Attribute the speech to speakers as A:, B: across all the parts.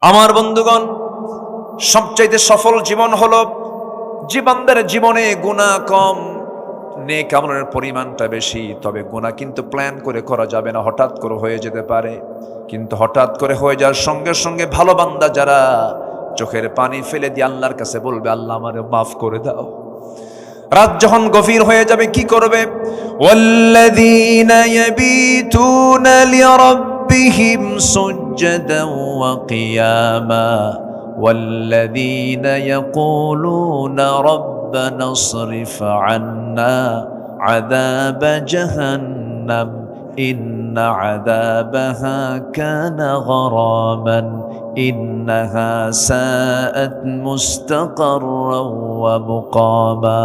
A: আমার বন্ধুগণ, সবচাইতে সফল জীবন হলো যে বান্দার জীবনে গুনাহ কম, নেক আমলের পরিমাণটা বেশি। তবে গুনাহ কিন্তু প্ল্যান করে করা যাবে না, হঠাৎ করে হয়ে যেতে পারে। কিন্তু হঠাৎ করে হয়ে যাওয়ার সঙ্গে সঙ্গে ভালো বান্দা যারা চোখের পানি ফেলে দিয়ে আল্লাহর কাছে বলবে, আল্লাহ আমারে মাফ করে দাও। রাত যখন গভীর হয়ে যাবে কি করবে? ওয়াল্লাযীনা ইয়াবিতুনা লিরাব্বিহিম সুজদান ওয়া কিয়ামা ওয়াল্লাযীনা ইয়াকুলুনা রাব্বানা ইসরিফ আন্না আযাবা জাহান্নাম ইন্না আযাবাহা কানা গরামান ইন্নাহা সাআত মুস্তাকাররান ওয়া মুকামা।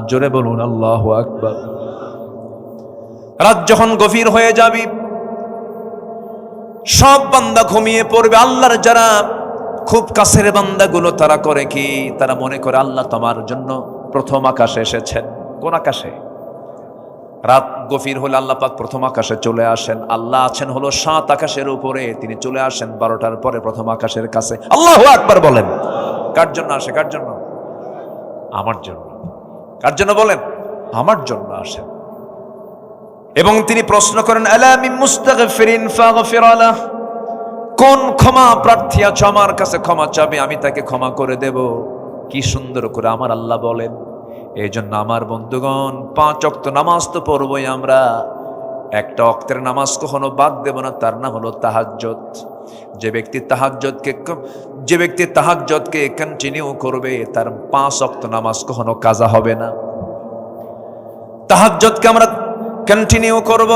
A: জোরে বলুন আল্লাহু আকবার। রাত যখন গভীর হয়ে যাবে, সব বান্দা ঘুমিয়ে পড়বে। আল্লাহর যারা খুব কাছের বান্দাগুলো তারা করে কি? তারা মনে করে আল্লাহ তোমার জন্য প্রথম আকাশে এসেছেন। কোন আকাশে? রাত গভীর হলে আল্লাহ পাক প্রথম আকাশে চলে আসেন। আল্লাহ আছেন হলো 7 আকাশের উপরে, তিনি চলে আসেন 12টার পরে প্রথম আকাশের কাছে। আল্লাহু আকবার বলেন। কার জন্য আসে? কার জন্য? আমার জন্য। কার জন্য বলেন? আমার জন্য আসেন। এবং তিনি প্রশ্ন করেন, আলা মিন মুস্তাগফিরিন ফাগফির লাহ, কোন ক্ষমা প্রার্থী আছে আমার কাছে ক্ষমা চাবে, আমি তাকে ক্ষমা করে দেব। কি সুন্দর করে আমার আল্লাহ বলেন। এই জন্য আমার বন্ধুগণ, 5 ওয়াক্ত নামাজ তো পড়বই আমরা। একটা ওয়াক্তের নামাজ কখনো বাদ দেব না, তার নাম হলো তাহাজ্জুদ। যে ব্যক্তি তাহাজ্জুদকে কন্টিনিউ করবে, তার 5 ওয়াক্ত নামাজ কখনো কাজা হবে না। তাহাজ্জুদকে আমরা কন্টিনিউ করব।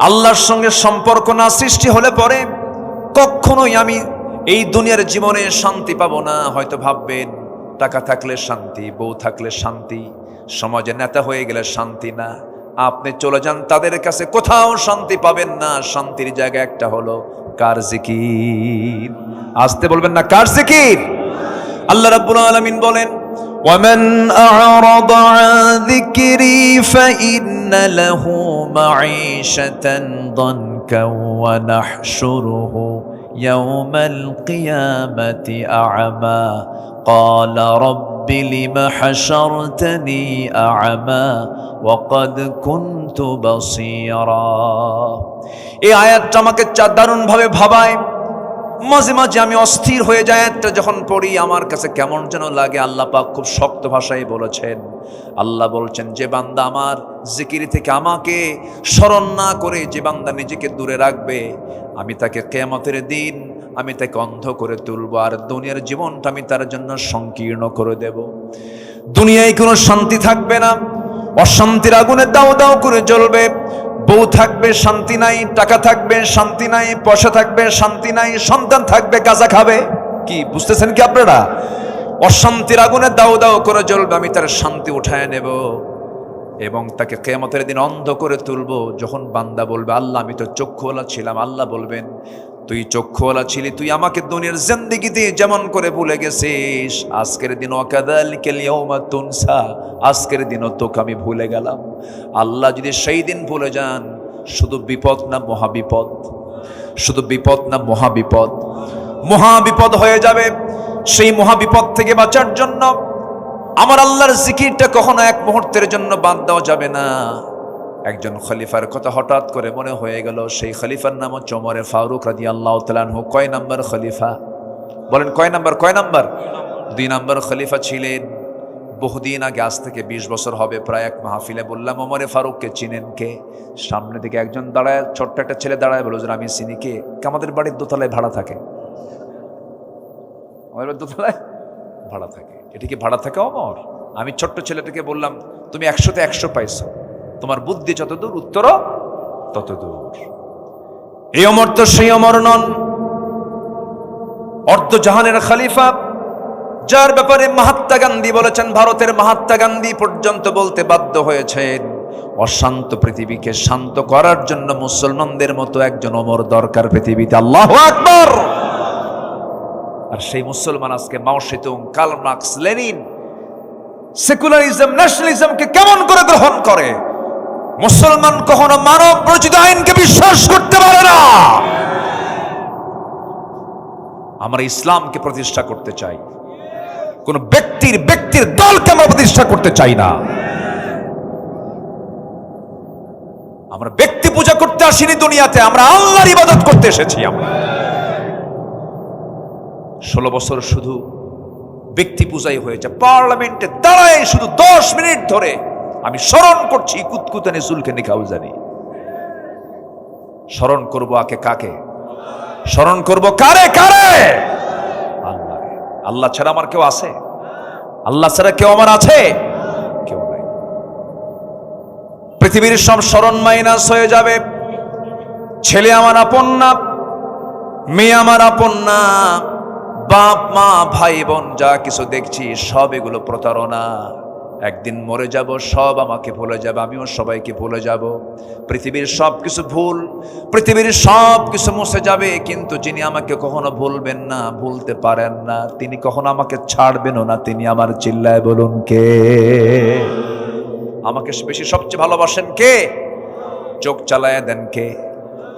A: আল্লাহর সঙ্গে সম্পর্ক না সৃষ্টি হলে পরে কখনোই আমি এই দুনিয়ার জীবনে শান্তি পাবো না। হয়তো ভাববেন টাকা থাকলে শান্তি, বউ থাকলে শান্তি, সমাজে নেতা হয়ে গেলে শান্তি না। আপনি চলে যান তাদের কাছে, কোথাও শান্তি পাবেন না। শান্তির জায়গা একটা হলো কার জিকির। আসতে বলবেন না, কার জিকির? আল্লাহ রাব্বুল আলামিন বলেন, ওয়ামান আ'রাদা আন যিকরি ফাইন্না লাহু মাঈশাতান দানকা ওয়া নাহশুরুহু ইয়াওমাল কিয়ামাতি আ'মা قال رب لم حشرتني أعمى وقد كنت بصيرا। এই আয়াতটা আমাকে দারুণ ভাবে ভাবায়। মাঝে মাঝে আমি অস্থির হয়ে যাই। আয়াতটা যখন পড়ি আমার কাছে কেমন যেন লাগে। আল্লাহ পাক খুব শক্ত ভাষায় বলেছেন। আল্লাহ বলছেন, যে বান্দা আমার জিকির থেকে আমাকে স্মরণ না করে যে বান্দা নিজেকে দূরে রাখবে, আমি তাকে কিয়ামতের দিন আমি তাকে অন্ধ করে তুলব। আর দুনিয়ার জীবনটা আমি তার জন্য সংকীর্ণ করে দেব। দুনিয়ায় কোনো শান্তি থাকবে না, অশান্তির আগুনে দাও দাও করে জ্বলবে। বউ থাকবে শান্তি নাই, টাকা থাকবে শান্তি নাই, পয়সা থাকবে শান্তি নাই, সন্তান থাকবে গাঁজা খাবে। কি বুঝতেছেন কি আপনারা? অশান্তির আগুনে দাও দাও করে জ্বলবে। আমি তার শান্তি উঠায় নেব এবং তাকে কিয়ামতের দিন অন্ধ করে তুলব। যখন বান্দা বলবে, আল্লাহ আমি তো চক্ষুওয়ালা ছিলাম, আল্লাহ বলবেন, তুই চক্ষুওয়ালা ছিলি, তুই আমাকে দুনিয়ার জিন্দেগিতে যেমন করে ভুলে গেছিস, আজকের দিন ওয়াকাযালিকাল ইয়াউমা তুনসা, আজকের দিনও তোকে আমি ভুলে গেলাম। আল্লাহ যদি সেই দিন ভুলে যান, শুধু বিপদ না মহাবিপদ, শুধু বিপদ না মহাবিপদ, মহাবিপদ হয়ে যাবে। সেই মহাবিপদ থেকে বাঁচার জন্য আমার আল্লাহর জিকিরটা কখনো এক মুহূর্তের জন্য বাদ দেওয়া যাবে না। একজন খলিফার কথা হঠাৎ করে মনে হয়ে গেল। সেই খলিফার নাম হচ্ছে ওমর ফারুক রাদিয়াল্লাহু তাআলা আনহু। কয় নাম্বার খলিফা? বলেন কয় নাম্বার? কয় নাম্বার? 2 নাম্বার খলিফা ছিলেন। বহুদিন আগে, আজ থেকে 20 বছর হবে প্রায়, এক মাহফিলে বললাম, ওমর ফারুককে চিনেন কে? সামনে দিকে একজন দাঁড়ায়, ছোট্ট একটা ছেলে দাঁড়ায়, বলল যে আমি চিনি। কে? আমাদের বাড়ির দোতলায় ভাড়া থাকে। আমাদের দোতলায় ভাড়া থাকে। এটা কি ভাড়া থাকে ওমর? আমি ছোট্ট ছেলেটাকে বললাম, তুমি 100তে 100 পাইছো, তোমার বুদ্ধি যত দূর উত্তরও তত দূর। এই ওমর তো সেই ওমর নন, অর্ধ জাহানের খলিফা, যার ব্যাপারে মহাত্মা গান্ধী বলেছেন, ভারতের মহাত্মা গান্ধী পর্যন্ত বলতে বাধ্য হয়েছেন, অশান্ত পৃথিবীকে শান্ত করার জন্য মুসলমানদের মতো একজন ওমর দরকার পৃথিবীতে। আল্লাহু আকবার। আর সেই মুসলমান আজকে Mao Tsetung, Karl Marx, Lenin, secularism, ন্যাশনালিজমকে কেমন করে গ্রহণ করে? মুসলমান কখনো মানব রচিত আইনকে বিশ্বাস করতে পারে না। আমরা ইসলামকে প্রতিষ্ঠা করতে চাই, কোন ব্যক্তির দলকে আমরা প্রতিষ্ঠা করতে চাই না। আমরা ব্যক্তি পূজা করতে আসিনি দুনিয়াতে, আমরা আল্লাহর ইবাদত করতে এসেছি। আমরা 16 বছর শুধু ব্যক্তি পূজাই হয়েছে। পার্লামেন্টে দাঁড়ায় শুধু 10 মিনিট ধরে আমি স্মরণ করছি কুতকুতানি সুলকানি কাউজানি। স্মরণ করবো কাকে? স্মরণ করবো কারে? আল্লাহ। আল্লাহ ছাড়া আমার কেউ আছে? আল্লাহ ছাড়া কেউ আমার আছে? কেউ নাই। পৃথিবীর সব স্মরণ মাইনাস হয়ে যাবে। ছেলে আমার আপন না, মেয়ে আমার আপন না, বাপ মা ভাই বোন যা কিছু দেখছি সব এগুলো প্রতারণা। একদিন মরে যাব, সব আমাকে ভুলে যাবে, আমিও সবাইকে ভুলে যাব। পৃথিবীর সব কিছু ভুল, পৃথিবীর সব কিছু মুছে যাবে, কিন্তু যিনি আমাকে কখনো ভুলবেন না, ভুলতে পারেন না, তিনি কখনো আমাকে ছাড়বেনও না, তিনি আমার। চিল্লায় বলুন কে? আমাকে বেশি সবচেয়ে ভালোবাসেন কে? চোখ চালায় দেন কে?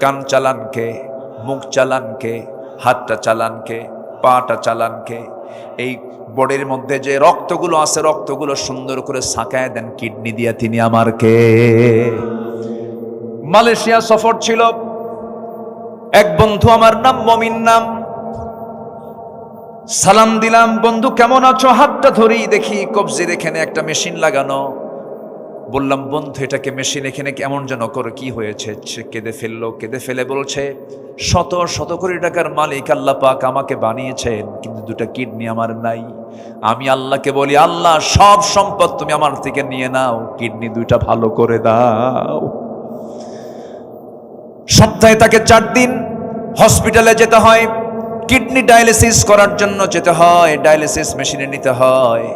A: কান চালান কে? মুখ চালান কে? হাতটা চালান কে? পাটা চালান কে? এই বডির মধ্যে যে রক্তগুলো আছে, রক্তগুলো সুন্দর করে ছাকায় দেন কিডনি দিয়া, তিনি আমার কে? মালয়েশিয়া সফর ছিল, এক বন্ধু আমার, নাম মমিন নাম। সালাম দিলাম, বন্ধু কেমন আছো? হাতটা ধরি, দেখি কবজির এখানে একটা মেশিন লাগানো। বললাম, বন্ধু এটাকে মেশিন এখানে কেমন যেন করে, কি হয়েছে? সে কেঁদে ফেললো। কেঁদে ফেলে বলছে, শত কোটি টাকার মালিক আল্লাহ পাক আমাকে বানিয়েছেন, কিন্তু 2টা কিডনি আমার নাই। আমি আল্লাহকে বলি, আল্লাহ সব সম্পদ তুমি আমার থেকে নিয়ে নাও, কিডনি 2টা ভালো করে দাও। সপ্তাহে তাকে 4 দিন হসপিটালে যেতে হয়, কিডনি ডায়ালিসিস করার জন্য যেতে হয়, ডায়ালিসিস মেশিনে নিতে হয়।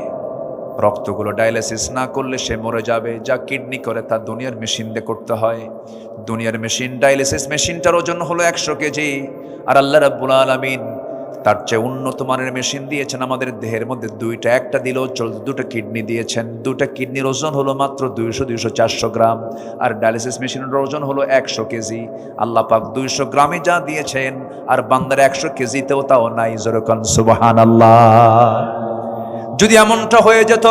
A: রক্তগুলো ডায়ালিসিস না করলে সে মরে যাবে। যা কিডনি করে তা দুনিয়ার মেশিন দিয়ে করতে হয়। দুনিয়ার মেশিন, ডায়ালিসিস মেশিনটার ওজন হলো 100 কেজি। আর আল্লাহ রাব্বুল আলামিন তার চেয়ে উন্নত মানের মেশিন দিয়েছেন আমাদের দেহের মধ্যে 2টা। একটা দিলেও চলতো, 2টা কিডনি দিয়েছেন। 2টা কিডনির ওজন হলো মাত্র 200-400 গ্রাম। আর ডায়ালিসিস মেশিনের ওজন হলো 100 কেজি। আল্লাহ পাক 200 গ্রামে যা দিয়েছেন, আর বান্দার 100 কেজিতেও তাও নাই। জোরে কোন সুবহানাল্লাহ। যদি এমনটা হয়ে যেত,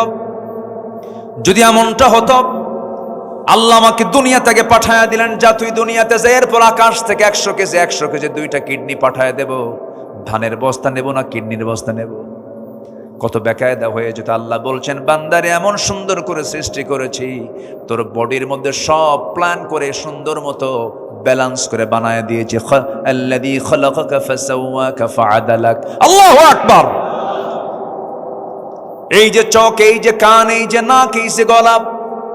A: যদি এমনটা হতো, আল্লাহ আমাকে দুনিয়া থেকে পাঠায়া দিলেন, যা তুই দুনিয়াতে যা, এরপর আকাশ থেকে 100 কেজি 2টা কিডনি পাঠায় দেব। ধানের বস্তা নেব না কিডনির বস্তা নেব? কত বেকায়দা হয়ে যেত। আল্লাহ বলছেন, বান্দারে এমন সুন্দর করে সৃষ্টি করেছি, তোর বডির মধ্যে সব প্ল্যান করে সুন্দর মতো ব্যালেন্স করে বানায় দিয়েছি। আল্লাযী খালাকাকা ফাসাওয়াকা ফাআদালাক। আল্লাহু আকবার। এই যে চোখ, এই যে কান, এই যে নাক, এই যে গলা,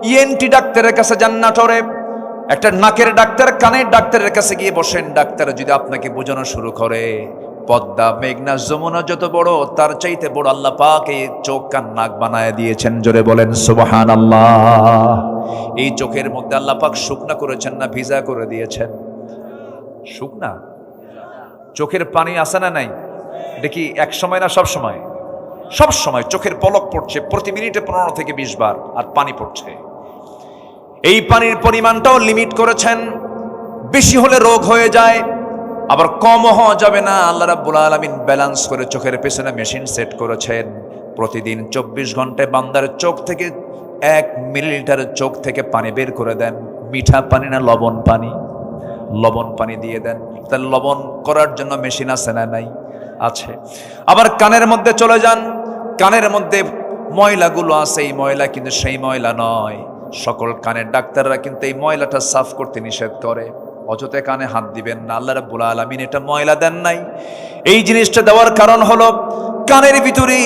A: ইএনটি ডাক্তারের কাছে যান নাটোরে। একটা নাকের ডাক্তার, কানের ডাক্তারের কাছে গিয়ে বসেন। ডাক্তার যদি আপনাকে বোঝানো শুরু করে, পদ্মা, মেঘনা, যমুনা যত বড়, তার চাইতে বড় আল্লাহ পাক এই চোখ কান নাক বানায় দিয়েছেন। জোরে বলেন সুবহানাল্লাহ। এই চোখের মধ্যে আল্লাহ পাক শুকনা করেছেন না ভিজা করে দিয়েছেন? শুকনা। চোখের পানি আছে না নাই? দেখি এক সময় না সব সময়? সব সময় চোখের পলক পড়ছে, প্রতি মিনিটে 15 থেকে 20 বার, আর পানি পড়ছে। এই পানির পরিমাণটাও লিমিট করেছেন। বেশি হলে রোগ হয়ে যায়, আবার কমও হওয়া যাবে না। আল্লাহ রাব্বুল আলামিন ব্যালেন্স করে চোখের পেছনে মেশিন সেট করেছেন। প্রতিদিন 24 ঘন্টায় বান্দার চোখ থেকে 1 মিলিলিটার চোখ থেকে পানি বের করে দেন। মিঠা পানি না লবণ পানি? লবণ পানি দিয়ে দেন। তাহলে লবণ করার জন্য মেশিন আছে না নাই? আছে। আবার কানের মধ্যে চলে যান, কানের মধ্যে ময়লাগুলো আছে, এই ময়লা কিন্তু সেই ময়লা নয়। সকল কানের ডাক্তাররা কিন্তু এই ময়লাটা সাফ করতে নিষেধ করে। অযথা কানে হাত দিবেন না, আল্লাহ রাব্বুল আলামিন এটা ময়লা দেন নাই। এই জিনিসটা দেওয়ার কারণ হলো, কানের ভিতরে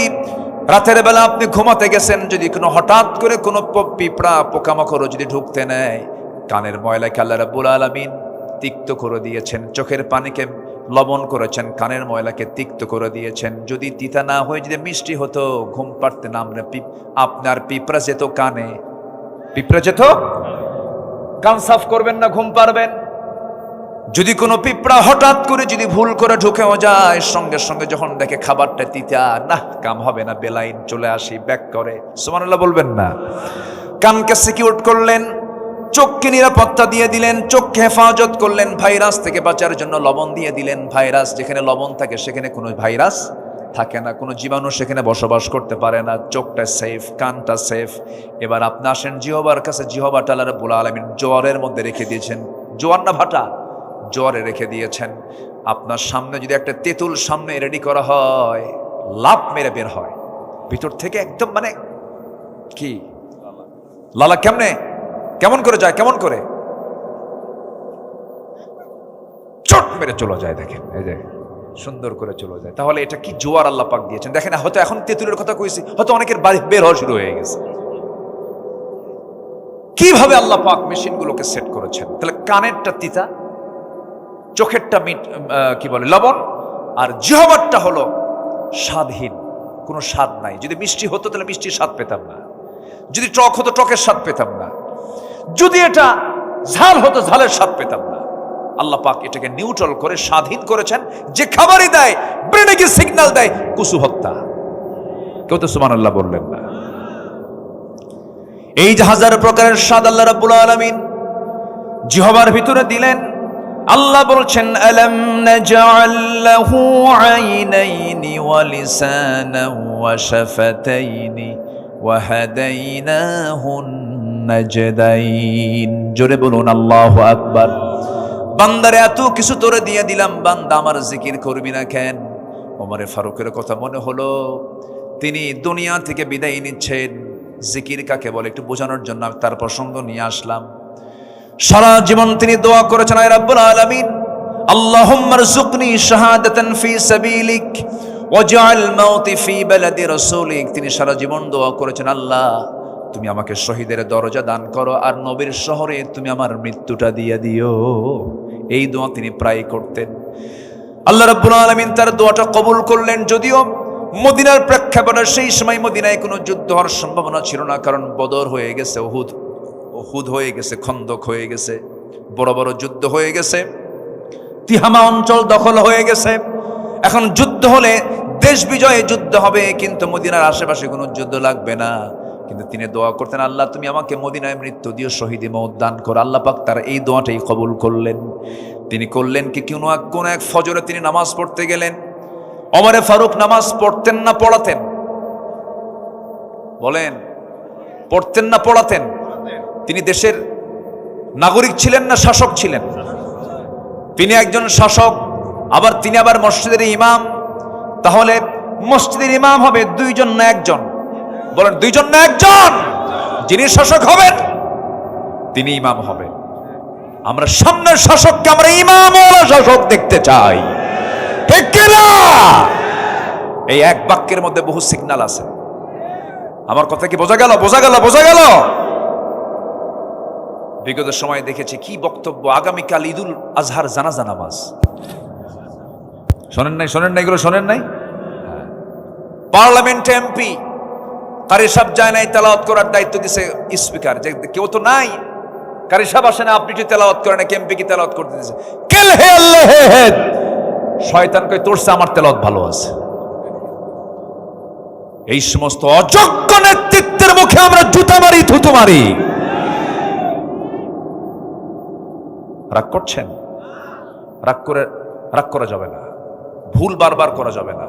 A: রাতের বেলা আপনি ঘুমাতে গেছেন, যদি কোনো হঠাৎ করে কোনো পিঁপড়া পোকামাকড় যদি ঢুকতে নেয়, কানের ময়লাকে আল্লাহ রাব্বুল আলামিন তিক্ত করে দিয়েছেন। চোখের পানিকে লবণ করেছেন, কানের ময়লাকে তিক্ত করে দিয়েছেন। যদি তিতা না হয়ে যদি মিষ্টি হতো, ঘুম পাড়তে না আপনার পিঁপড়া যেত কানে, পিঁপড়া যেত। কান সাফ করবেন না, ঘুম পারবেন? যদি কোনো পিঁপড়া হঠাৎ করে যদি ভুল করে ঢুকেও যায়, সঙ্গে সঙ্গে যখন দেখে খাবারটা তিতা, না কাম হবে না, বেলাইন চলে আসি, ব্যাক করে। সুবহানাল্লাহ বলবেন না? কানকে সিকিউর করলেন, চোখকে নিরাপত্তা দিয়ে দিলেন, চোখকে হেফাজত করলেন, ভাইরাস থেকে বাঁচার জন্য লবণ দিয়ে দিলেন। ভাইরাস যেখানে লবণ থাকে সেখানে কোনো ভাইরাস থাকে না, কোনো জীবাণু সেখানে বসবাস করতে পারে না। চোখটা সেফ, কানটা সেফ। এবার আপনি আসেন জিহবার কাছে। জিহবাটা আল্লাহ রাব্বুল আলামিন জোয়ারের মধ্যে রেখে দিয়েছেন। জোয়ার না ভাটা, জোয়ারে রেখে দিয়েছেন। আপনার সামনে যদি একটা তেঁতুল সামনে রেডি করা হয়, লাফ মেরে বের হয় ভিতর থেকে, একদম মানে কি লালা কেমন করে যায়, কেমন করে চট মেরে চলে যায়। দেখেন এই যে সুন্দর করে চলে যায়। তাহলে এটা কি জোয়ার আল্লাহ পাক দিয়েছেন। দেখেন হয়তো এখন তেঁতুলের কথা কইছি, হয়তো অনেকের বাড়ি বের হওয়া শুরু হয়ে গেছে। কিভাবে আল্লাহ পাক মেশিনগুলোকে সেট করেছেন। তাহলে কানেরটা তিতা, চোখেরটা কি বলে লবণ, আর জিহ্বারটা হলো স্বাদহীন, কোনো স্বাদ নাই। যদি মিষ্টি হতো তাহলে মিষ্টির স্বাদ পেতাম না, যদি টক হতো টকের স্বাদ পেতাম না, যদি এটা ঝাল হতো ঝালের স্বাদ পেতাম না। আল্লাহ পাক এটাকে নিউট্রাল করে স্বাধীন করেছেন। যে খাবারই দেয় ব্রেনে গিয়ে সিগন্যাল দেয় কুসু হত্যা। কেউ তো সুবহানাল্লাহ বললেন না। এই যে হাজার প্রকারের স্বাদ আল্লাহ রাব্বুল আলামিন জিহ্বার ভিতরে দিলেন। আল্লাহ বলছেন আলাম নাজআল লাহু আইনাইনি ওয়া লিসানান ওয়া শাফাতাইনি ওয়া হাদাইনাহুন নাজদাইন। জোরে বলুন আল্লাহু আকবার। বান্দারে এত কিছু তোরে দিয়ে দিলাম, বান্দা আমার জিকির করবি না কেন? ওমরে ফারুকের কথা মনে হলো, তিনি দুনিয়া থেকে বিদায় নিচ্ছেন। জিকির কাকে বলে একটু বোঝানোর জন্য আমি তার প্রসঙ্গ নিয়ে আসলাম। সারা জীবন তিনি দোয়া করেছেন, আয় রাব্বুল আলামিন আল্লাহুম্মা রযুকনি শাহাদাতান ফি সাবিলিক ওয়াজআল মাউতি ফি বালাদি রাসূলিক। তিনি সারা জীবন দোয়া করেছেন, আল্লাহ তুমি আমাকে শহীদের দরজা দান করো, আর নবীর শহরে তুমি আমার মৃত্যুটা দিয়ে দিও। এই দোয়া তিনি প্রায় করতেন। আল্লাহ রাব্বুল আলামিন তার দোয়াটা কবুল করলেন। যদিও মদিনার প্রেক্ষাপটে সেই সময় মদিনায় কোনো যুদ্ধ হওয়ার সম্ভাবনা ছিল না, কারণ বদর হয়ে গেছে, উহুদ হয়ে গেছে, খন্দক হয়ে গেছে, বড় বড় যুদ্ধ হয়ে গেছে, তিহামা অঞ্চল দখল হয়ে গেছে। এখন যুদ্ধ হলে দেশ বিজয়ে যুদ্ধ হবে, কিন্তু মদিনার আশেপাশে কোনো যুদ্ধ লাগবে না। কিন্তু তিনি দোয়া করতেন, আল্লাহ তুমি আমাকে মদিনায় মৃত্যু দিও, শহীদে মওত দান করো। আল্লাহ পাক তার এই দোয়াটাই কবুল করলেন। তিনি করলেন কি, কোন এক ফজরে তিনি নামাজ পড়তে গেলেন। ওমরে ফারুক নামাজ পড়তেন না পড়াতেন? বলেন, পড়তেন না পড়াতেন? তিনি দেশের নাগরিক ছিলেন না শাসক ছিলেন? তিনি একজন শাসক, আবার তিনি আবার মসজিদের ইমাম। তাহলে মসজিদের ইমাম হবে দুইজন না একজন? বলেন, দুইজন না একজন? যিনি শাসক হবেন তিনি ইমাম হবেন। আমরা সামনের শাসককে আমরা ইমামওয়ালা শাসক দেখতে চাই, ঠিক কিনা? এই এক বাক্যের মধ্যে বহু সিগন্যাল আছে। আমার কথা কি বোঝা গেল? বোঝা গেল? বোঝা গেল? বিগত সময়ে দেখেছি কি বক্তব্য। আগামীকাল ঈদুল আজহার জানাজা নামাজ, শোনেন নাই? শোনেন নাই? এগুলো শোনেন নাই? পার্লামেন্টে এমপি কারি সাহেব যায় নাই, তেলাওয়াত করার দায়িত্ব দিছে স্পিকার। যে কেউ তো নাই, কারি সাহেব আসে না, আপনি কি তেলাওয়াত করেন না, এমপি কি তেলাওয়াত করতে দিছে? কেল হে আল্লাহ হে হে, শয়তান কই তোরছে আমার তেলাওয়াত ভালো আছে। এই সমস্ত অযোগ্য নেতৃত্বের মুখে আমরা জুতা মারি, থুতু মারি। রাগ করছেন? রাগ করা যাবে না। ভুল বারবার করা যাবে না।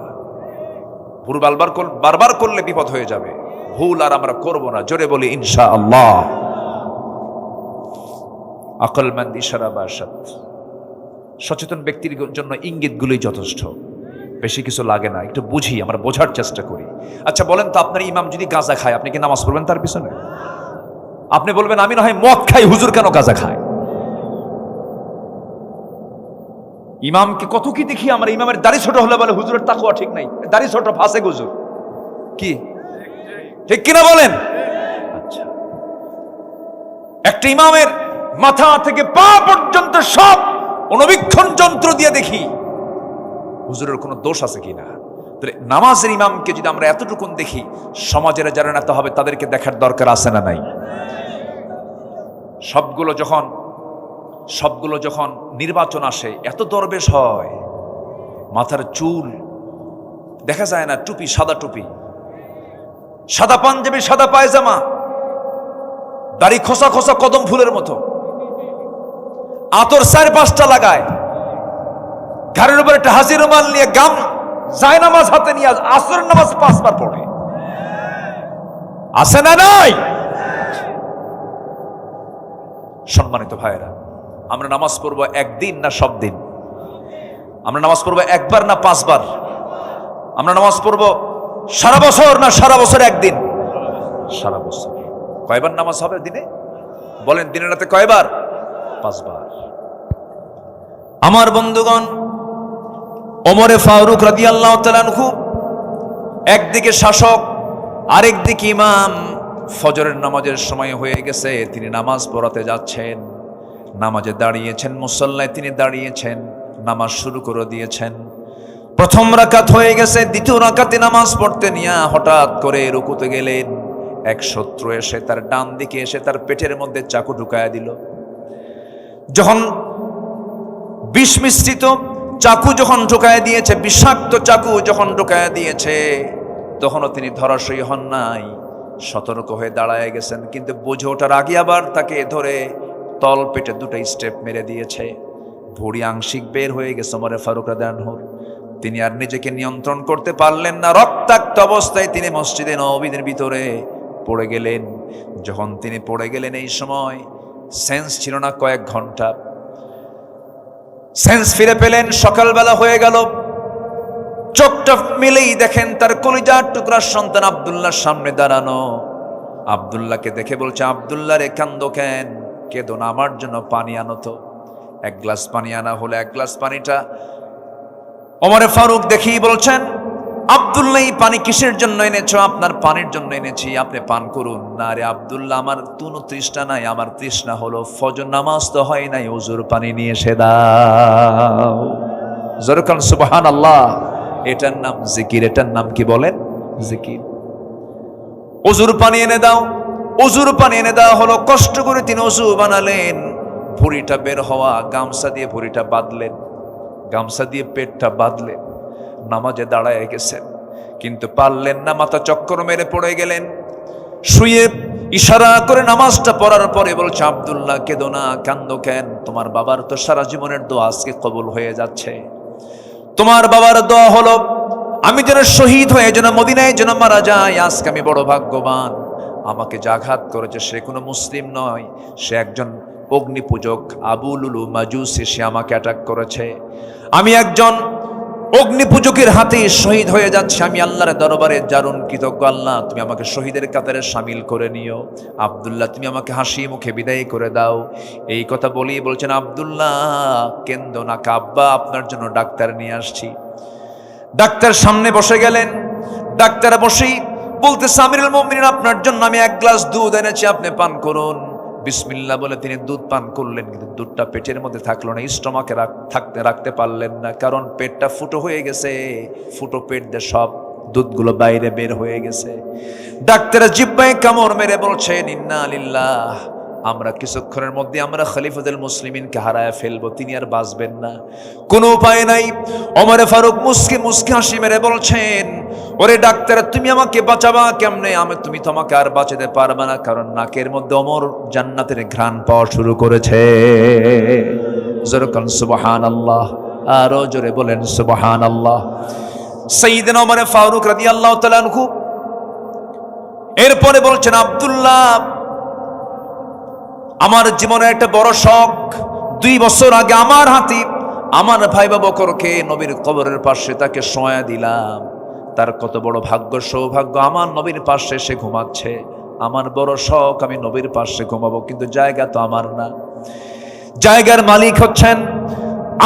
A: ভুল বারবার করলে বিপদ হয়ে যাবে। ভুল আর আমরা করব না। জোরে বলি ইনশাআল্লাহ। আকলমন্দ ইশারা বা আরশাদ। সচেতন ব্যক্তির জন্য ইঙ্গিতগুলোই যথেষ্ট, বেশি কিছু লাগে না। একটু বুঝি, আমরা বোঝার চেষ্টা করি। আচ্ছা বলেন তো, আপনার ইমাম যদি গাঁজা খায়, আপনি কি নামাজ পড়বেন তার পিছনে? আপনি বলবেন আমি না হয় মদ খাই, হুজুর কেন গাঁজা খায়? ইমামকে কত কি দেখি আমরা। ইমামের দাড়ি ছোট হলে বলে হুজুরের তাকওয়া ঠিক নাই, দাড়ি ছোট ফাসেক হুজুর। কি ঠিক কিনা বলেন? আচ্ছা, একটা ইমামের মাথা থেকে পা পর্যন্ত সব অনুবীক্ষণ যন্ত্র দিয়ে দেখি হুজুরের কোনো দোষ আছে কিনা। তাহলে নামাজের ইমামকে যদি আমরা এতটুকুন দেখি, সমাজের যারা নেতা হবে তাদেরকে দেখার দরকার আছে না নাই? সবগুলো যখন নির্বাচন আসে, এত দরবেশ হয়, মাথার চুল দেখা যায় না, টুপি সাদা টুপি, সাদা পাঞ্জাবি, সাদা পায়জামা, দাড়ি খোসা খোসা কদম ফুলের মতো, আতর 4-5টা লাগায়, ঘাড়ের উপর একটা হাসি রুমাল নিয়ে গাম যায় নামাজ হাতে নিয়ে আসরের নামাজ 5 বার পড়ে। আছে না নাই? সম্মানিত ভাইরা, আমরা নামাজ পড়বো একদিন না সব দিন? আমরা নামাজ পড়বো একবার না 5 বার? আমরা নামাজ পড়বো সারা বছর না সারা বছর একদিন? সারা বছর। কয়বার নামাজ হবে দিনে? বলেন, দিনে রাতে কয়বার? 5 বার। আমার বন্ধুগণ, ওমরে ফারুক রাদিয়াল্লাহু তাআলা আনহু একদিকে শাসক, আরেকদিকে ইমাম। ফজরের নামাজের সময় হয়ে গেছে, তিনি নামাজ পড়াতে যাচ্ছেন। নামাজে দাঁড়িয়েছেন, মুসল্লায় তিনি দাঁড়িয়েছেন, নামাজ শুরু করে দিয়েছেন। প্রথম রাকাত হয়ে গেছে, দ্বিতীয় রাকাতে নামাজ পড়তে নিয়ে হঠাৎ করে রুকুতে গেলেন। এক শত্রু এসে তার ডান দিকে এসে তার পেটের মধ্যে চাকু ঢুকায়া দিল। যখন বিষ মিশ্রিত চাকু যখন ঢুকায়া দিয়েছে, বিষাক্ত চাকু যখন ঢুকায়া দিয়েছে, তখনও তিনি ধরাশয়ী হন নাই, সতর্ক হয়ে দাঁড়ায় গেছেন। কিন্তু বুঝে ওঠার আগে আবার তাকে ধরে তল পেটে 2টা স্টেপ মেরে দিয়েছে। ভুঁড়ি আংশিক বের হয়ে গেছে ওমর ফারুক রাদিয়াল্লাহু আনহু। তিনি আর নিজেকে নিয়ন্ত্রণ করতে পারলেন না। রক্তাক্ত অবস্থায় তিনি মসজিদে নববীর ভিতরে পড়ে গেলেন। যখন তিনি পড়ে গেলেন, এই সময় সেন্স ছিল না, কয়েক ঘন্টা সেন্স ফিরে পেলেন। সকালবেলা হয়ে গেল, চোখটা মিলেই দেখেন তার কলিজার টুকরার সন্তান আব্দুল্লাহর সামনে দাঁড়ানো। আব্দুল্লাহকে দেখে বলছে, আব্দুল্লাহ রে কান্দো কেন? কেঁদো না, আমার জন্য পানি আনো তো। 1 গ্লাস পানি আনা হলো। 1 গ্লাস পানিটা ওমর ফারুক দেখেই বলছেন, আব্দুল্লাহ এই পানি কিসের জন্য এনেছো? আপনার পানির জন্য এনেছি, আপনি পান করুন। না রে আব্দুল্লাহ, আমার কোনো তৃষ্ণা নাই, আমার তৃষ্ণা হলো ফজর নামাজ তো হয় নাই, ওযুর পানি নিয়ে এসে দাও। জোরকান সুবহানাল্লাহ। এটার নাম জিকির। এটার নাম কি বলেন? জিকির। ওযুর পানি এনে দাও। ওযুর পানি এনে দেওয়া হলো। কষ্ট করে তিনি ওযু বানালেন। ভুঁড়িটা বের হওয়া, গামছা দিয়ে ভুঁড়িটা বাঁধলেন, গামছা দিয়ে পেটটা বাঁধলেন। নামাজে দাঁড়ায় গেছেন, কিন্তু পারলেন না, মাথা চক্কর মেরে পড়ে গেলেন। শুয়ে ইশারা করে নামাজটা পড়ার পরে বলছে, আব্দুল্লাহ কেঁদো না, কান্দো কেন? তোমার বাবার তো সারা জীবনের দোয়া আজকে কবুল হয়ে যাচ্ছে। তোমার বাবার দোয়া হলো আমি যেন শহীদ হয়ে যেন মদিনায় যেন মারা যাই। আজকে আমি বড় ভাগ্যবান। আমাকে যে আঘাত করেছে সে কোনো মুসলিম নয়, সে একজন অগ্নি পূজক, আবু লুলু মাজুসি। সে আমাকে অ্যাটাক করেছে। আমি একজন অগ্নি পূজকের হাতে শহীদ হয়ে যাচ্ছে। আমি আল্লাহর দরবারে দারুণ কৃতজ্ঞ। আল্লাহ, তুমি আমাকে শহীদের কাতারে শামিল করে নিও। আব্দুল্লাহ, তুমি আমাকে হাসি মুখে বিদায় করে দাও। এই কথা বলেই বলছেন, আব্দুল্লাহ কেন্দ্র না, আব্বা আপনার জন্য ডাক্তার নিয়ে আসছি। ডাক্তার সামনে বসে গেলেন। ডাক্তার বসেই বলতেছে, আমিরুল মুমিনিন, আপনার জন্য আমি 1 গ্লাস দুধ এনেছি, আপনি পান করুন। বিসমিল্লাহ বলে তিনি দুধ পান করলেন, কিন্তু দুধটা পেটের মধ্যে থাকলো না, স্টমাকে রাখতে পারলেন না, কারণ পেটটা ফুটো হয়ে গেছে। ফুটো পেট দিয়ে সব দুধগুলো বাইরে বের হয়ে গেছে। ডাক্তার জিহ্বায় কামড় মেরে বলছেন, ইন্না লিল্লাহ, আমরা কিছুক্ষণের মধ্যে আমরা খলিফাতুল মুসলিমিনকে হারায় ফেলবো, তিনি আর বাঁচবেন না, কোনো উপায় নাই। ওমর ফারুক মুস্কি মুস্কি হাসি মেরে বলছেন, ওরে ডাক্তার, তুমি আমাকে বাঁচাবা কেমনে? তুমি তোমাকে আর বাঁচাতে পারবে না, কারণ নাকের মধ্যে ওমর জান্নাতের ঘ্রাণ পাওয়া শুরু করেছে। জোরে বলেন সুবহানাল্লাহ, আরো জোরে বলেন সুবহানাল্লাহ। সাইয়েদনা ওমর ফারুক রাদিয়াল্লাহু তাআলা আনহু এরপরে বলছেন, আব্দুল্লাহ, আমার জীবনের একটা বড় শখ। 2 বছর আগে আমার হাতে আমার ভাই বকরকে নবীর কবরের পাশে তাকে শোয়া দিলাম। তার কত বড় ভাগ্য, সৌভাগ্য, আমার নবীর পাশে সে ঘুমাচ্ছে। আমার বড় শখ, আমি নবীর পাশে ঘুমাবো, কিন্তু জায়গা তো আমার না। জায়গার মালিক হচ্ছেন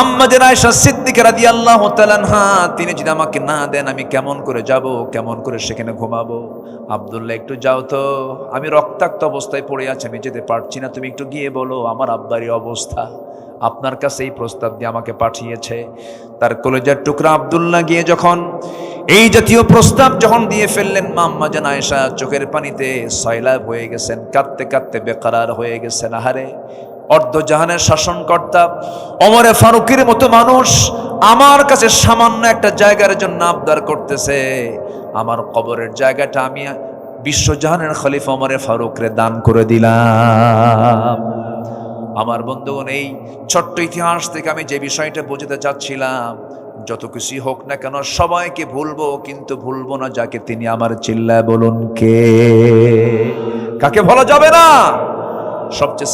A: আম্মা জান আয়েশা সিদ্দিকা রাদিয়াল্লাহু তাআলা আনহা। তিনি যদি আমাকে না দেন, আমি কেমন করে যাব, কেমন করে সেখানে ঘুমাবো? আব্দুল্লাহ, একটু যাও তো, আমি রক্তাক্ত অবস্থায় পড়ে আছি, আমি যেতে পারছি না, তুমি একটু গিয়ে বলো আমার আব্বারই অবস্থা, আপনার কাছে এই প্রস্তাব দিয়ে আমাকে পাঠিয়েছে। তার কলেজার টুকরা আব্দুল্লাহ গিয়ে যখন এই জাতীয় প্রস্তাব যখন দিয়ে ফেললেন, আম্মা জান আয়েশা চোখের পানিতে সয়লাব হয়ে গেছেন, কাঁদতে কাঁদতে বেকারার হয়ে গেছেন। আহারে, অর্ধজাহানের শাসনকর্তা ওমর ফারুকের মতো মানুষ আমার কাছে সামান্য একটা জায়গার জন্য আবদার করতেছে। আমার কবরের জায়গাটা আমি বিশ্বজাহানের খলিফা ওমরে ফারুকরে দান করে দিলাম। আমার বন্ধুগণ, এই ছোট্ট ইতিহাস থেকে আমি যে বিষয়টা বোঝাতে চাচ্ছিলাম, যত কিছুই হোক না কেন সবাইকে ভুলবো, কিন্তু ভুলবো না যাকে। তিনি আমার চিল্লায় বলুন কে? কাকে ভোলা যাবে না? সবচেয়ে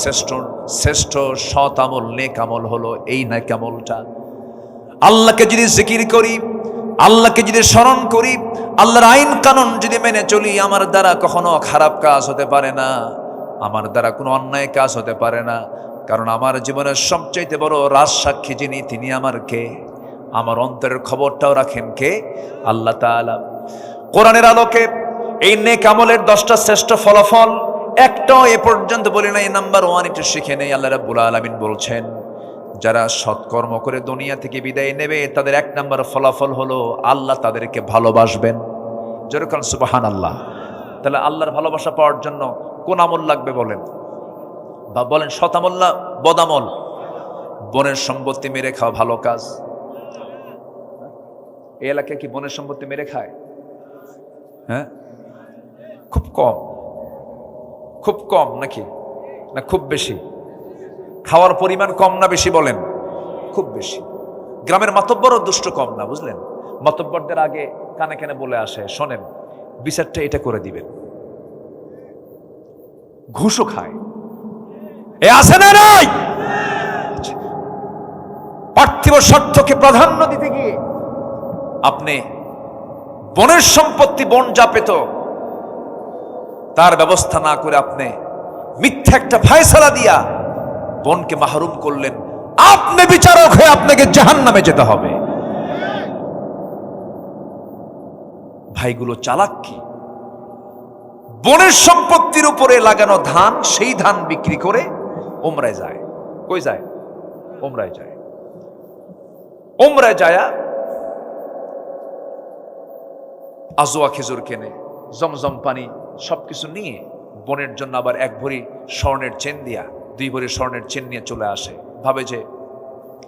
A: শ্রেষ্ঠ সৎ আমল, নেক আমল হলো এই নেক আমলটা। আল্লাহকে যদি জিকির করি, আল্লাহকে যদি স্মরণ করি, আল্লাহর আইন কানুন যদি মেনে চলি, আমার দ্বারা কখনো খারাপ কাজ হতে পারে না, আমার দ্বারা কোনো অন্যায় কাজ হতে পারে না। কারণ আমার জীবনের সবচাইতে বড় রাজসাক্ষী যিনি, তিনি আমার কে? আমার অন্তরের খবরটাও রাখেন কে? আল্লাহ তাআলা। কোরআনের আলোকে এই নেক আমলের 10টা শ্রেষ্ঠ ফলাফল একটাও এ পর্যন্ত বলি নাই। নাম্বার 1 একটু শিখে নেই। আল্লাহ রাব্বুল আলামিন বলছেন, যারা সৎকর্ম করে দুনিয়া থেকে বিদায় নেবে, তাদের 1 নম্বর ফলাফল হলো আল্লাহ তাদেরকে ভালোবাসবেন। যেরকম সুবহানাল্লাহ। তাহলে আল্লাহর ভালোবাসা পাওয়ার জন্য কোন আমল লাগবে বলেন? বা বলেন, সৎ আমল না বদ আমল? বনের সম্পত্তি মেরে খাওয়া ভালো কাজ? এই এলাকায় কি বনের সম্পত্তি মেরে খায়? হ্যাঁ, খুব কম। খুব কম নাকি না খুব বেশি? খাওয়ার পরিমাণ কম না বেশি বলেন? খুব বেশি। গ্রামের মাতব্বরও দুষ্ট কম না, বুঝলেন? মাতব্বরদের আগে কানে কানে বলে আসে, শোনেন বিচারটা এটা করে দিবেন। ঘুষও খায়। এ আছে না নাই? পার্থিব স্বার্থকে প্রাধান্য দিতে গিয়ে আপনি বনের সম্পত্তি, বন যা পেত তার ব্যবস্থা না করে আপনি মিথ্যা একটা ফায়সালা দিয়া বনকে মাহরুম করলেন। আপনি বিচারক হয়ে আপনাকে জাহান্নামে যেতে হবে। ভাইগুলো চালাক কি? বনের সম্পত্তির উপরে লাগানো ধান, সেই ধান বিক্রি করে উমরায় যায়। কই যায়? উমরায় যায়। উমরায় যায়া আজওয়া খেজুর কেনে, জমজম পানি সবকিছু নিয়ে বনের জন্য আবার 1 ভরি স্বর্ণের চেন দিয়া 2 ভরি স্বর্ণের চেন নিয়ে চলে আসে। ভাবে যে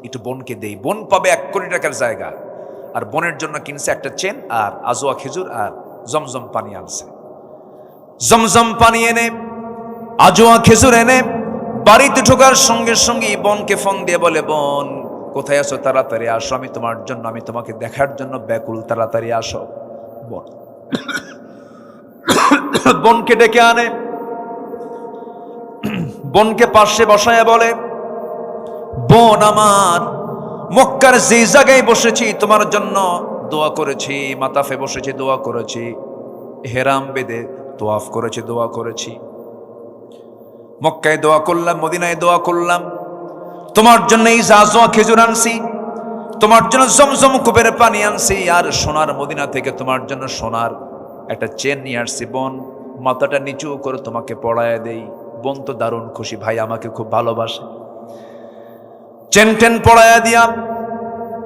A: একটু বনকে দেই, বন পাবে 1 কোটি টাকার জায়গা। আর বনের জন্য কিনছে একটা চেন আর আজওয়া খেজুর আর জমজম পানি আনছে। জমজম পানি এনে, আজওয়া খেজুর এনে বাড়িতে ঢোকার সঙ্গে সঙ্গে বনকে ফোন দিয়ে বলে, বন কোথায় আছো? তাড়াতাড়ি আসো, আমি তোমার জন্য, আমি তোমাকে দেখার জন্য ব্যাকুল, তাড়াতাড়ি আসো। বন বনকে ডেকে আনে, বনকে পাশে বসায় বলে, বোন আমার, মক্কার যে জায়গায় বসেছি তোমার জন্য দোয়া করেছি, মাতাফে বসেছি দোয়া করেছি, হেরাম বেদে তোয়াফ করেছি দোয়া করেছি, মক্কায় দোয়া করলাম, মদিনায় দোয়া করলাম, তোমার জন্য এই আজওয়া খেজুর আনছি, তোমার জন্য জমজম কুবের পানি আনছি, আর সোনার মদিনা থেকে তোমার জন্য সোনার একটা চেন নিয়ে আসছি। বোন মাথাটা নিচু করে তোমাকে পড়ায় দেই। বোন তো দারুণ খুশি, ভাই আমাকে খুব ভালোবাসে। চেন টেন পড়ায় দিয়া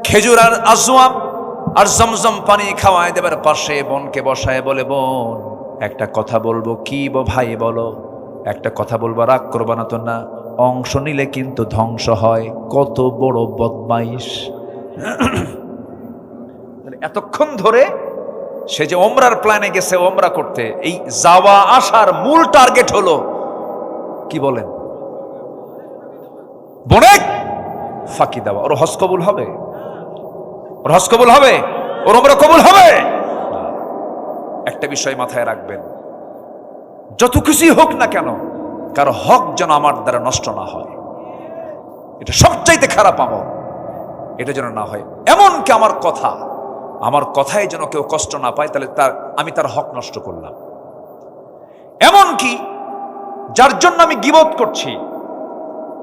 A: খেজুর আর আজওয়া আর জমজম পানি খাওয়ায় দেবার পাশে বোনকে বসায় বলে, বোন একটা কথা বলবো। কি ভাই বলো? একটা কথা বলবো, রাগ করবা না তো? না, অংশ নিলে কিন্তু ধ্বংস হয়। কত বড় বদমাইশ! এতক্ষণ ধরে সে যে ওমরার প্ল্যানে গেছে ওমরা করতে, এই যাওয়া আসার মূল টার্গেট হলো কি বলেন? বনেক ফাঁকি দেওয়া। ওর হজ কবুল হবে? ওর হজ কবুল হবে? ওর ওমরা কবুল হবে? একটা বিষয় মাথায় রাখবেন, যত কিছুই হোক না কেন কারো হক যেন আমার দ্বারা নষ্ট না হয়। এটা সবচাইতে খারাপ আমল, এটা যেন না হয়। এমনকি আমার কথায় যেন কেউ কষ্ট না পায়, তাহলে আমি তার হক নষ্ট করলাম। এমনকি যার জন্য আমি গীবত করছি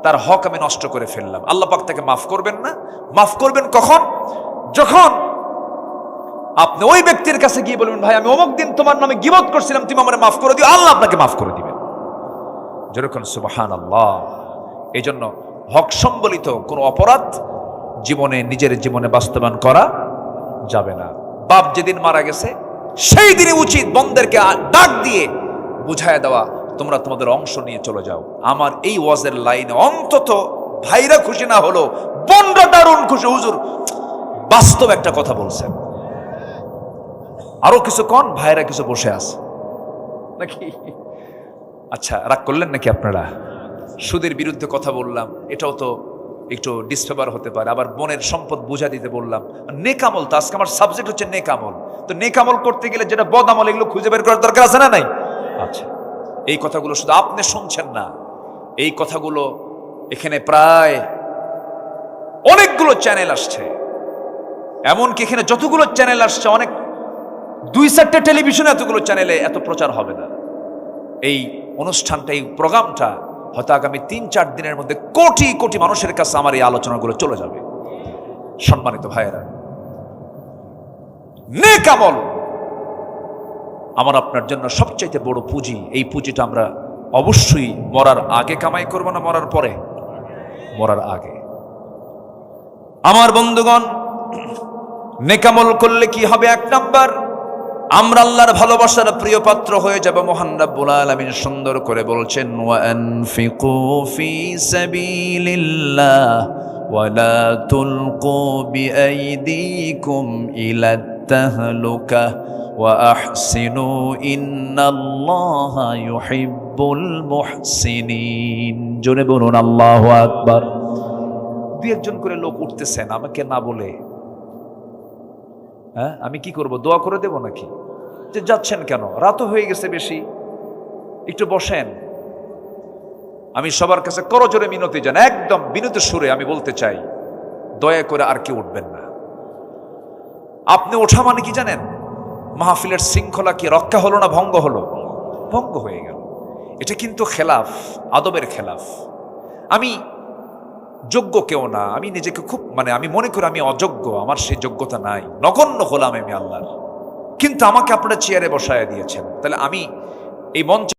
A: তার হক আমি নষ্ট করে ফেললাম। আল্লাহ পাক তাকে মাফ করবেন না। মাফ করবেন কখন? যখন আপনি ওই ব্যক্তির কাছে গিয়ে বলবেন, ভাই আমি অমুক দিন তোমার নামে গীবত করছিলাম, তুমি আমারে মাফ করে দিও, আল্লাহ আপনাকে মাফ করে দিবেন। যেরকম সুবহানাল্লাহ। এই জন্য হক সম্বলিত কোন অপরাধ নিজের জীবনে বাস্তবায়ন করা যাবে না। বাপ যেদিন মারা গেছে সেই দিনই উচিত বন্দেরকে ডাক দিয়ে বুঝায় দেওয়া, তোমরা তোমাদের অংশ নিয়ে চলে যাও। আমার এই ওয়াজের লাইনে অন্তত ভাইরা খুশি না হলো বোনরা দারুণ খুশি, হুজুর বাস্তব একটা কথা বলছেন। আরো কিছু কন, ভাইরা কিছু বসে আছে, নাকি? আচ্ছা, রাগ করলেন নাকি আপনারা? সুদের বিরুদ্ধে কথা বললাম, এটাও তো একটু ডিসফেভার হতে পারে। আবার বোনের সম্পদ বুঝা দিতে বললাম। নেকামল, তো আজকে আমার সাবজেক্ট হচ্ছে নেকামল। তো নেকামল করতে গেলে যেটা বদামল, এগুলো খুঁজে বের করার দরকার আছে না নাই? আচ্ছা, এই কথাগুলো শুধু আপনি শুনছেন না, এই কথাগুলো এখানে প্রায় অনেকগুলো চ্যানেল আসছে। এমনকি এখানে যতগুলো চ্যানেল আসছে, অনেক 2-4টে টেলিভিশনে এতগুলো চ্যানেলে এত প্রচার হবে না। এই অনুষ্ঠানটা, এই প্রোগ্রামটা হয়তো আগামী 3-4 দিনের মধ্যে কোটি কোটি মানুষের কাছে আমার এই আলোচনাগুলো চলে যাবে। সম্মানিত ভাইয়েরা, নেক আমল আমার আপনার জন্য সবচাইতে বড় পুঁজি। এই পুঁজিটা আমরা অবশ্যই মরার আগে কামাই করব না মরার পরে? মরার আগে। আমার বন্ধুগণ, নেক আমল করলে কি হবে? 1 নাম্বার, আমরা আল্লাহর ভালোবাসার প্রিয় পাত্র হয়ে যাব। মহান রব্বুল আলামিন সুন্দর করে বলছেন, ওয়া আনফিকু ফি সাবিলিল্লাহ ওয়া লা তুলকু বিআইদিকুম ইলাত তাহলুকা ওয়া আহসিনু ইন্নাল্লাহা ইউহিব্বুল মুহসিনিন। জোরে বলুন আল্লাহু আকবার। 2-1 করে লোক উঠতেছেন আমাকে না বলে। হ্যাঁ, আমি কি করব? দোয়া করে দেব নাকি? যে যাচ্ছেন কেন? রাতও হয়ে গেছে বেশি, একটু বসেন। আমি সবার কাছে করজোরে মিনতি জানাই, একদম বিনীত সুরে আমি বলতে চাই, দয়া করে আর কেউ উঠবেন না। আপনি ওঠা মানে কি জানেন? মাহফিলের শৃঙ্খলা কি রক্ষা হলো না ভঙ্গ হলো? ভঙ্গ হয়ে গেল। এটা কিন্তু খেলাফ, আদবের খেলাফ। আমি যোগ্য কেউ না, আমি নিজেকে খুব আমি মনে করি আমি অযোগ্য, আমার সেই যোগ্যতা নাই, নগণ্য হলাম আমি আল্লাহর। কিন্তু আমাকে আপনারা চেয়ারে বসায় দিয়েছেন, তাহলে আমি এই মঞ্চে